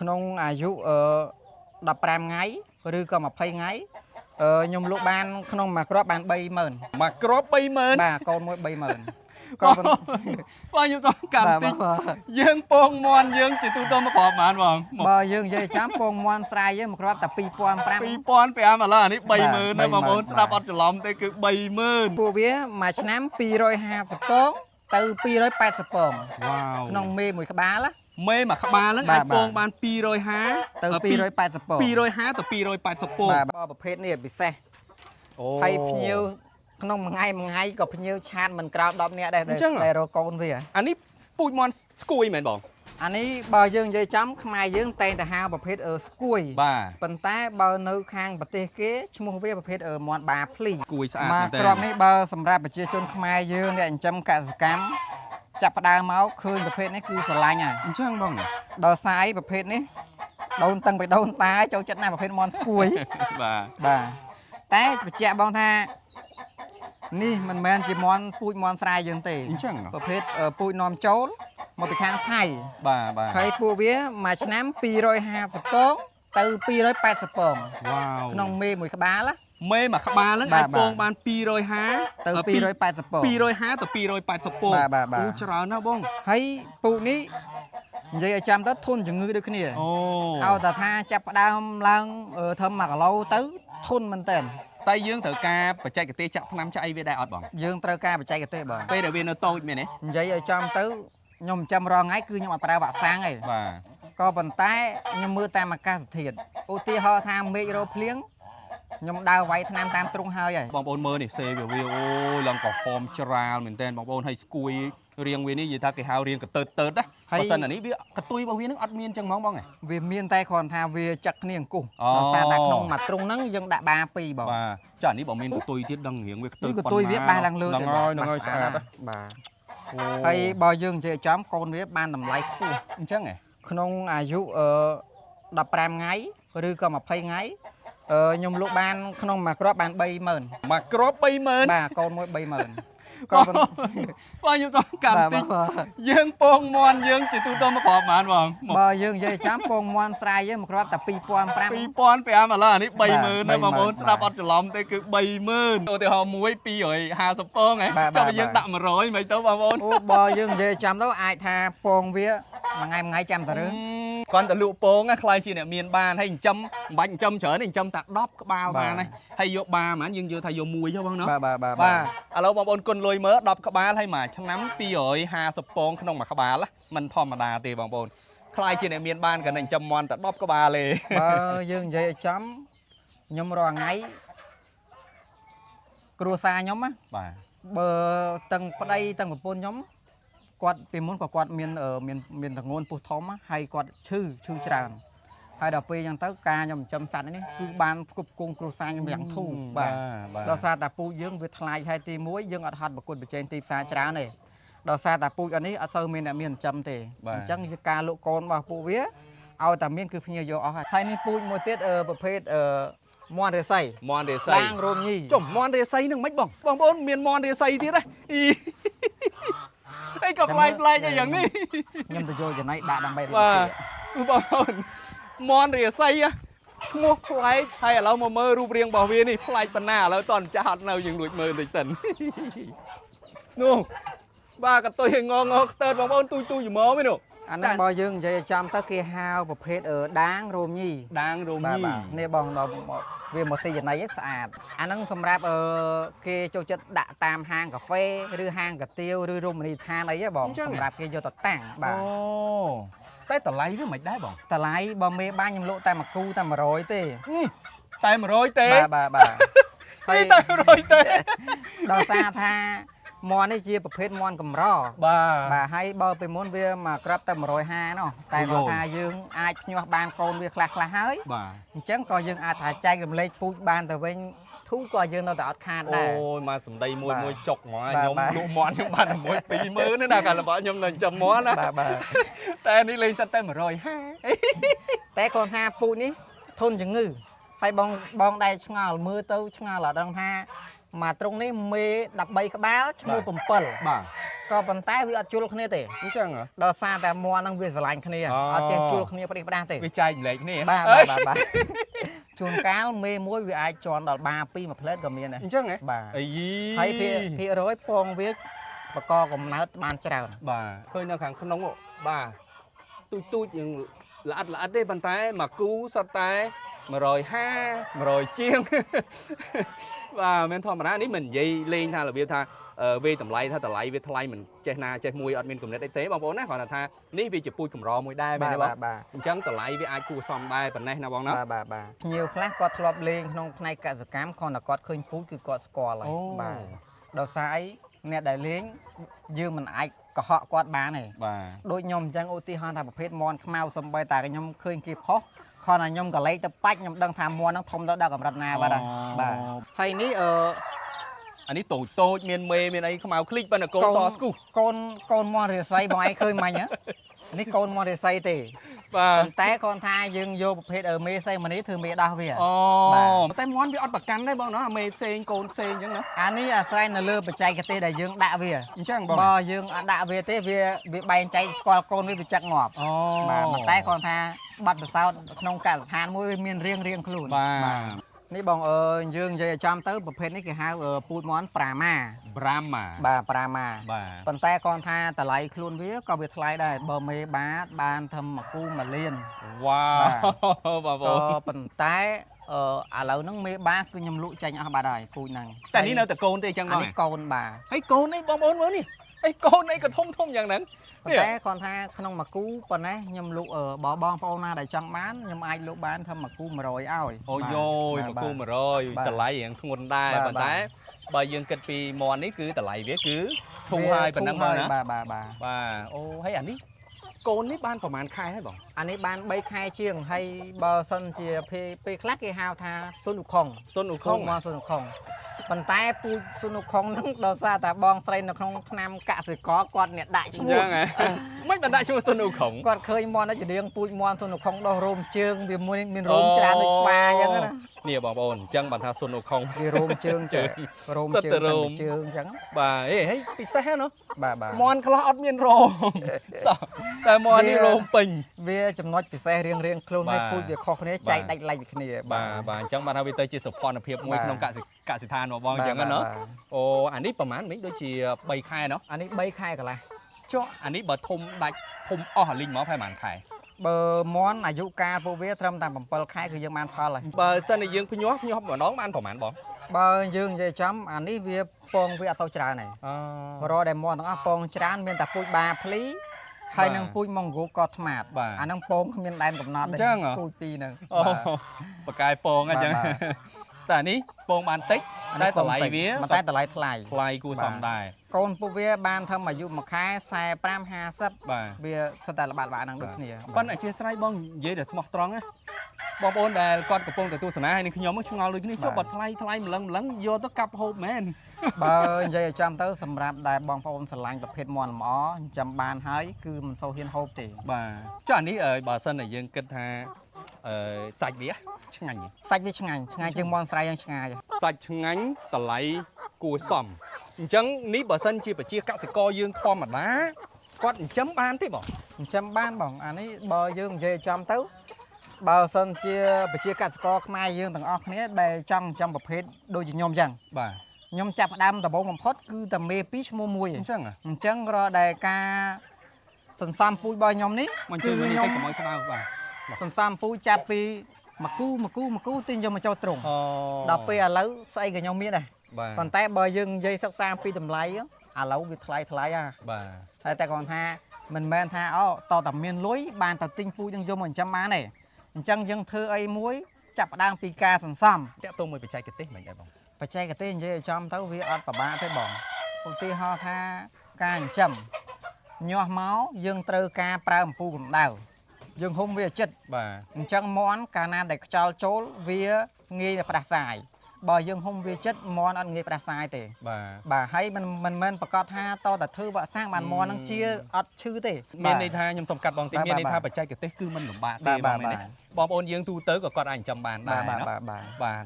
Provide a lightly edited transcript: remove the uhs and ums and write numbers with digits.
ក្នុងអាយុ15ថ្ងៃឬក៏20ថ្ងៃខ្ញុំលក់បានក្នុងមួយគ្រាប់បាន30000មួយគ្រាប់30000បាទកូនមួយ30000ក៏បងខ្ញុំចង់កាន់តិចយើងពងមន់យើងជាទូទៅមកគ្រាប់បានបងបើយើងនិយាយចាំពងមន់ស្រែយើងមួយគ្រាប់តែ2500 2500ឥឡូវអានេះ30000ណាបងប្អូនស្ដាប់អត់ច្រឡំទេគឺ30000ពួកវាមួយឆ្នាំ250ពងទៅ280ពងក្នុងមេមួយក្បាលមេមួយក្បាលហ្នឹងអាចពងបាន250ទៅ280ពង250ទៅ280ពងបាទប្រភេទនេះពិសេសហើយភ្ញៀវក្នុងមួយថ្ងៃក៏ភ្ញៀវឆាតមិនក្រៅ10នាក់ដែរតែរកកូនវាអានេះពូជមន់ស្គួយមែនបងអានេះបើយើងនិយាយចំខ្មែរយើងតែងតែហៅប្រភេទស្គួយបាទប៉ុន្តែបើនៅខាងប្រទេសគេឈ្មោះវាប្រភេទមន់បាភ្លីស្គួយស្អាតមែនទេគ្រាប់នេះបើសម្រាប់ប្រជាជនខ្មែរយើងអ្នកចិញ្ចឹមកសិកម្មចាប់ផ្ដើមមកឃើញប្រភេទនេះគឺស្រឡាញ់ហើយអញ្ចឹងបងដល់សាយប្រភេទនេះដូនតាំងពីដូនតាចូលចិត្តណាស់ប្រភេទមន់ស្គួយបាទតែបញ្ជាក់បងថានេះមិនមែនជាមន់ពូជមន់ស្រែយើងទេអញ្ចឹងប្រភេទពូជនាំចូលមកពីខាងថៃបាទហើយពួកវាមួយឆ្នាំ250ពងទៅ280ពងក្នុងមេមួយក្បាលមេមួយក្បាលហ្នឹងអាចពងបាន250ទៅ280ពង250ទៅ280ពងអូច្រើនណាស់បងហើយពូនេះនិយាយឲ្យចាំទៅធន់ជំងឺដូចគ្នាឲ្យតែថាចាប់ផ្ដើមឡើងធំ1គីឡូទៅធន់មែនតើតែយើងត្រូវការបច្ចេកទេសចាក់ថ្នាំចាក់អីវាដែរអត់បងយើងត្រូវការបច្ចេកទេសបងពេលដែលវានៅតូចមែនទេនិយាយឲ្យចាំទៅខ្ញុំចាំរងថ្ងៃគឺខ្ញុំអត់ប្រើវ៉ាក់សាំងទេបាទក៏ប៉ុន្តែខ្ញុំមើលតាមអាកាសធាតុឧទាហរណ៍ថាមេឃរោភ្លៀងខ្ញុំដើរវាយថ្នាំតាមទ្រុងហើយបងប្អូនមើលនេះសេវាអូយឡើងក៏ហមច្រាលមែនតើបងប្អូនឲ្យស្គួយរៀងវានេះនិយាយថាគេហៅរៀងកតើតើណាបើសិនអានេះវាកតុយរបស់វានឹងអត់មានចឹងហ្មងបងវាមានតែគ្រាន់ថាវាចាក់គ្នាអង្គុសដោយសារតែក្នុងមួយទ្រុងហ្នឹងយើងដាក់បា2បងបាទចានេះបើមានកតុយទៀតដឹងរៀងវាកតុយកតុយវាបេះឡើងលើទៅហ្នឹងហើយស្អាតបាទហើយបើយើងនិយាយចំកូនវាបានតម្លៃខ្ពស់អញ្ចឹងក្នុងអាយុ15ថ្ងៃឬក៏20ថ្ងៃខ្ញុំលក់បានក្នុងមួយគ្រាប់បាន30000មួយគ្រាប់30000បាទកូនមួយ30000ក៏បងខ្ញុំចង់កាន់តិចយើងពងមន់យើងជាទូទៅមកគ្រាប់បានបងបើយើងនិយាយចាំពងមន់ស្រែយើងមួយគ្រាប់តែ2500 2500ឥឡូវអានេះ30000ណាបងប្អូនស្ដាប់អត់ច្រឡំទេគឺ30000ឧទាហរណ៍មួយ250ពងហ៎ចុះបើយើងដាក់100មិនទៅបងប្អូនអូបើយើងនិយាយចាំទៅអាចថាពងវាមួយថ្ងៃចាំតរើគាត់ទៅលក់ពងខ្លាយជាអ្នកមានបានហើយចិញ្ចឹមមិនបាច់ចិញ្ចឹមច្រើនទេចិញ្ចឹមតែ10ក្បាលបានហើយហើយយកបាហ្មងយើងយកថាយកមួយចុះបងណាបាទឥឡូវបងប្អូនគុណលុយមើល10ក្បាលហើយមួយឆ្នាំ250ពងក្នុងមួយក្បាលមិនធម្មតាទេបងប្អូនខ្លាយជាអ្នកមានបានក៏នឹងចិញ្ចឹមមន់តែ10ក្បាលទេបើយើងនិយាយឲ្យចំខ្ញុំរាល់ថ្ងៃគ្រួសារខ្ញុំណាបាទបើទាំងប្តីទាំងប្រពន្ធខ្ញុំគាត់ពីមុនក៏គាត់មានទងន់ពុះធំហើយគាត់ឈឺច្រើនហើយដល់ពេលអញ្ចឹងទៅការខ្ញុំចិញ្ចឹមសត្វនេះគឺបានផ្គប់ផ្គង់គ្រួសារខ្ញុំយ៉ាងធូរបាទដល់សារតែពូជយើងវាថ្លៃហើយទី1យើងអត់ហត់ប្រកួតប្រជែងទីផ្សារច្រើនទេដល់សារតែពូជនេះអត់សូវមានអ្នកមានចិញ្ចឹមទេអញ្ចឹងការលក់កូនរបស់ពួកវាឲ្យតែមានគឺភ្ញៀវយកអស់ហើយនេះពូជមួយទៀតប្រភេទមន់រាសីដាងរោមញីចុះមន់រាសីនឹងមិនបងប្អូនមានមន់រាសីទៀតហ៎អីក៏ប្លែកយ៉ាងនេះខ្ញុំទៅយកចំណៃដាក់ដើម្បីបាទបងប្អូនមន់រាសីឈ្មោះប្លែកហើយឥឡូវមកមើលរូបរាងរបស់វានេះប្លែកប៉ុណ្ណាឥឡូវតន់ចាស់អត់នៅយើងលួចមើលបន្តិចសិននោះបាទកតុយងខ្ទើតបងប្អូនទូច្មោមឯនោះអាហ្នឹងបើយើងនិយាយចាំទៅគេហៅប្រភេទដាងរោមញីនេះបងដល់វាមកស៊ីចំណៃស្អាតអាហ្នឹងសម្រាប់គេចូលចិត្តដាក់តាមហាងកាហ្វេឬហាងកាទៀវឬរមណីយដ្ឋានអីបងសម្រាប់គេយកទៅតាំងបាទអូតែតម្លៃវាមិនដែរបងតម្លៃបើមេបាញ់ខ្ញុំលក់តែមួយគូតែ100ទេតែ100ទេបាទហើយតែ100ទេដល់សារថាមន់នេះជាប្រភេទមន់កម្របាទហើយបើពីមុនវាមកក្រាប់តែ150នោះតែគាត់ថាយើងអាចភ្ញាស់បានកូនវាខ្លះហើយបាទអញ្ចឹងក៏យើងអាចថាចែករំលែកពូជបានទៅវិញធូរក៏យើងនៅតែអត់ខាតដែរអូយមកសម្ដីមួយចុកហ្មងខ្ញុំលក់មន់ខ្ញុំបានមួយ20000ណាកាលរបស់ខ្ញុំនៅចំមន់ណាបាទតែនេះលេងសិតតែ150តែគាត់ថាពូជនេះធន់ជំងឺហើយបងដែរឆ្ងល់មើលទៅឆ្ងល់អត់ដឹងថា mà trong này mê đập bay cái báo mua bầm pần có bàn tay vì ở chua khné tệ đó xaแต่ mua năng việc lạnh khné ở trên chua khné phải đi phải tệ វាចែកលេខនេះ ba chuồn cá mê muối vì ai chọn đợt 3 pi mà plate ក៏មាន ដែរ អញ្ចឹងហ៎ បាទ អី ហើយភាគរយពងវាបកកំណើតបានច្រើន បាទឃើញនៅខាងក្នុងបាទទូចយើងល្អិតទេប៉ុន្តែមួយគូសុទ្ធតែ150 100ជាង បាទមិនធម្មតានេះមិននិយាយលេងថារបៀបថាវេតម្លៃថាតម្លៃវាថ្លៃមិនចេះណាចេះមួយអត់មានគំនិតអីផ្សេងបងប្អូនណាគាត់ថានេះវាជាពូជកម្រមួយដែរមែនទេបងអញ្ចឹងតម្លៃវាអាចគួរសមដែរប៉ុណ្ណេះណាបងណាបាទភ្ញៀវខ្លះគាត់ធ្លាប់លេងក្នុងផ្នែកកសិកម្មគ្រាន់តែគាត់ឃើញពូជគឺគាត់ស្គាល់ហើយបាទដោយសារអីអ្នកដែលលេងយើងមិនអាចកុហកគាត់បានទេបាទដូចខ្ញុំអញ្ចឹងឧទាហរណ៍ថាប្រភេទមន់ខ្មៅសំបីតែខ្ញុំឃើញគេផុសគ្រាន់តែខ្ញុំក៏លេខទៅបាច់ខ្ញុំដឹងថាមន់ហ្នឹងធំដល់កម្រិតណាបាទបាទហើយនេះអានេះតូចមានមេមានអីខ្មៅឃ្លីកប៉ុន្តែកូនសស្គូកូនមន់រាសីបងឯងឃើញមិញនេះកូនមន់រាសីទេបាទប៉ុន្តែគាត់ថាយើងយកប្រភេទមេសីមនីធ្វើមេដោះវាអូតែមន់វាអត់ប្រកាន់ទេបងណាមេផ្សេងកូនផ្សេងអញ្ចឹងណាអានេះអាស្រ័យនៅលើបច្ចេកទេសដែលយើងដាក់វាអញ្ចឹងបងបើយើងអត់ដាក់វាទេវាបែងចែកស្គាល់កូនវាចឹកងាប់បាទប៉ុន្តែគាត់ថាបាត់ប្រសោតក្នុងកសិដ្ឋានមួយវាមានរៀងខ្លួនបាទនេះបងយើងនិយាយឲ្យចំទៅប្រភេទនេះគេហៅពូជមន់ប្រាម៉ាបាទប្រាម៉ាប៉ុន្តែគាត់ថាតម្លៃខ្លួនវាក៏វាថ្លៃដែរបើមេបានធ្វើមួយគូ1លានវ៉ាវបងប្អូនប៉ុន្តែឥឡូវហ្នឹងមេគឺខ្ញុំលក់ចេញអស់បាត់ហើយពូជហ្នឹងតែនេះនៅតែកូនទេអញ្ចឹងបងនេះកូនបាទហើយកូននេះបងប្អូនមើលនេះអីកូនអីក៏ធំយ៉ាងហ្នឹងប៉ុន្តែគាត់ថាក្នុងមួយគូប៉ុណ្ណេះខ្ញុំលក់បងប្អូនណាដែលចង់បានខ្ញុំអាចលក់បានធ្វើមួយគូ100ឲ្យអូយមួយគូ100តម្លៃរៀងធ្ងន់ដែរប៉ុន្តែបើយើងគិតពីមន់នេះគឺតម្លៃវាគឺធំហើយប៉ុណ្ណឹងបងណាបាទអូហើយអានេះកូននេះបានប្រហែលខែហើយបងអានេះបាន3ខែជាងហើយបើសិនជាពេលខ្លះគេហៅថាស៊ុនឧខុងមកស៊ុនឧខុងប៉ុន្តែពូជស៊ុនឧខុងហ្នឹងដោយសារតែបងស្រីនៅក្នុងឆ្នាំកសិករគាត់អ្នកដាក់ឈ្មោះអញ្ចឹងហ៎មិនបានដាក់ឈ្មោះស៊ុនឧខុងគាត់ឃើញមន់ច្រៀងពូជមន់ស៊ុនឧខុងដោះរោមជើងវាមានរោមច្រើនដូចស្វាអញ្ចឹងណានេះបងប្អូនអញ្ចឹងបានថាស៊ុនឧខុងវារោមជើងចេះរោមជើងអញ្ចឹងបាទហេពិសេសណាបាទមន់ខ្លះអត់មានរោមតែមន់នេះរោមពេញវាចំណុចពិសេសរៀងខ្លួនហើយពូជវាខុសគ្នាចែកដាច់ឡែកពីគ្នាបាទអញ្ចឹងបានថាវាទៅជាសុភ័ណភាពមួយក្នុងកសិដ្ឋានរបស់បងអញ្ចឹងណាអូអានេះប្រហែលមិញដូចជា3ខែណោះអានេះ3ខែកន្លះចុះអានេះបើធំដាច់ធំអស់អាលីងមកប្រហែលខែបើមន់អាយុកាលពួកវាត្រឹមតែ7ខែគឺយើងបានផលហើយបើសិនតែយើងភ្ញាស់ម្ដងបានប្រហែលបងបើយើងនិយាយចំអានេះវាពងវាអត់ទៅច្រើនហើយរកដែលមន់ទាំងអស់ពងច្រើនមានតែពូជបាភ្លីហើយនឹងពូជម៉ុងហ្គោក៏ថ្មាតអាហ្នឹងពងគ្មានដែនកំណត់ទេពូជពីរហ្នឹងបកាយពងអញ្ចឹងតែនេះពងបានតិចតែតម្លៃវាតែតម្លៃថ្លៃគួរសមដែរកូនពួកវាបានធ្វើអាយុ1ខែ45 50វាសិតតែល្បាតហ្នឹងដូចគ្នាប៉ុន្តែអធិស្ឋានបងនិយាយតែស្មោះត្រង់ណាបងប្អូនដែលគាត់កំពុងទៅទស្សនាហើយនឹងខ្ញុំឆ្ងល់ដូចគ្នាចុះបើថ្លៃម្លឹងយកទៅកាប់ហូបមែនបើនិយាយឲ្យចាំទៅសម្រាប់ដែលបងប្អូនស្រឡាញ់ប្រភេទមន់លម្អចាំបានហើយគឺមិនសូវហ៊ានហូបទេបាទចុះអានេះបើសិនតែយើងគិតថាសាច់វាឆ្ងាញ់សាច់វាឆ្ងាញ់ជាងមន់ស្រែយ៉ាងឆ្ងាញ់សាច់ឆ្ងាញ់តម្លៃគួរសមអញ្ចឹងនេះបើសិនជាប្រជាកសិករយើងធម្មតាគាត់ចិញ្ចឹមបានទេបងចិញ្ចឹមបានបងអានេះបើយើងនិយាយចំទៅបើសិនជាប្រជាកសិករខ្មែរយើងទាំងអស់គ្នាដែលចង់ចិញ្ចឹមប្រភេទដូចជាខ្ញុំអញ្ចឹងបាទខ្ញុំចាប់ផ្ដើមដំបូងបំផុតគឺតែមេ2ឈ្មោះ1អញ្ចឹងរកដែលការសន្សំពូជរបស់ខ្ញុំនេះគឺខ្ញុំកុំឲ្យក្តៅបាទសន្សំពូជចាប់ពីមួយគូទិញយកមកចូលត្រង់ដល់ពេលឥឡូវស្អីក៏ខ្ញុំមានដែរប៉ុន្តែបើយើងនិយាយសិក្សាពីតម្លៃឥឡូវវាថ្លៃបាទតែគាត់ថាមិនមែនថាតតែមានលុយបានតែទិញពូជនឹងយកមកចិញ្ចឹមបានទេអញ្ចឹងយើងធ្វើអីមួយចាប់ផ្ដើមពីការសន្សំតាក់ទងមួយបច្ចេកទេសមិនដែរបងបច្ចេកទេសនិយាយឲ្យចំទៅវាអត់ពិបាកទេបងឧទាហរណ៍ថាការចិញ្ចឹមញាស់មកយើងត្រូវការប្រើអំពូលកម្ដៅយើងហុំវាចិត្តបាទអញ្ចឹងមន់កាលណាដែលខ្យល់ចូលវាងាយតែផ្ដាសាយបើយើងហុំវាចិត្តមន់អត់ងាយផ្ដាសាយទេបាទហើយមិនមែនប្រកាសថាតតែធ្វើវាក់សាំងបានមន់នឹងជាអត់ឈឺទេមានន័យថាខ្ញុំសូមកាត់បងតិចមានន័យថាបច្ចេកទេសគឺមិនលំបាកទេបងមែនទេបងប្អូនយើងទូទៅក៏គាត់អាចចិញ្ចឹមបានដែរបាទ